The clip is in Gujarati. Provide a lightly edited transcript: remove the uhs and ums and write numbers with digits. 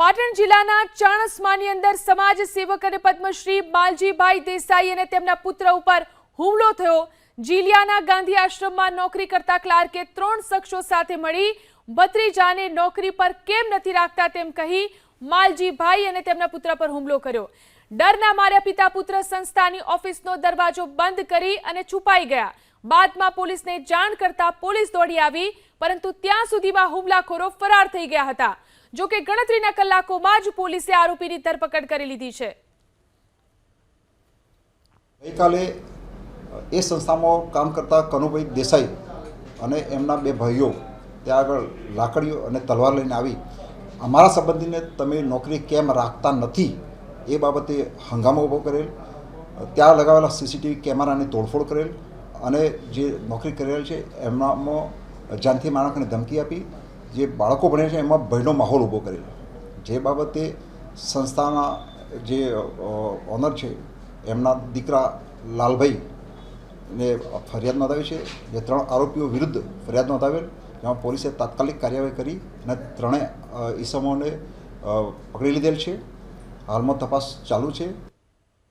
પાટણ જિલ્લાના ચાણસ્માની અંદર સમાજ સેવક અને પદ્મશ્રી બાલજીભાઈ દેસાઈ અને તેમના પુત્ર ઉપર હુમલો થયો। જીલિયાના ગાંધી આશ્રમમાં નોકરી કરતા ક્લાર્કે 3 શખ્સો સાથે મળી ભત્રીજાને નોકરી પર કેમ નથી રાખતા તેમ કહી માલજીભાઈ અને તેમના પુત્ર પર હુમલો કર્યો। ડરના માર્યા પિતા પુત્ર સંસ્થાની ઓફિસનો દરવાજો બંધ કરી અને છુપાઈ ગયા। બાદમાં પોલીસને જાણ કરતા પોલીસ દોડી આવી, પરંતુ ત્યાં સુધીમાં હુમલાખોરો ફરાર થઈ ગયા હતા। જો કે ગણતરીના કલાકોમાં જ પોલીસે આરોપીની ધરપકડ કરી લીધી છે। ગઈકાલે એ સંસ્થામાં કામ કરતા કનુભાઈ દેસાઈ અને એમના 2 ભાઈઓ ત્યાં આગળ લાકડીઓ અને તલવાર લઈને આવી અમારા સંબંધીને તમે નોકરી કેમ રાખતા નથી એ બાબતે હંગામો ઊભો કરેલ। ત્યાં લગાવેલા સીસીટીવી કેમેરાની તોડફોડ કરેલ અને જે નોકરી કરેલ છે એમનામાં જાનથી માણસને ધમકી આપી જે બાળકો ભણે છે એમાં ભયનો માહોલ ઊભો કરેલ। જે બાબતે સંસ્થાના જે ઓનર છે એમના દીકરા લાલભાઈને ફરિયાદ નોંધાવી છે। જે 3 આરોપીઓ વિરુદ્ધ ફરિયાદ નોંધાવેલ, જેમાં પોલીસે તાત્કાલિક કાર્યવાહી કરી અને 3 ઈસમોને પકડી લીધેલ છે। હાલમાં તપાસ ચાલુ છે।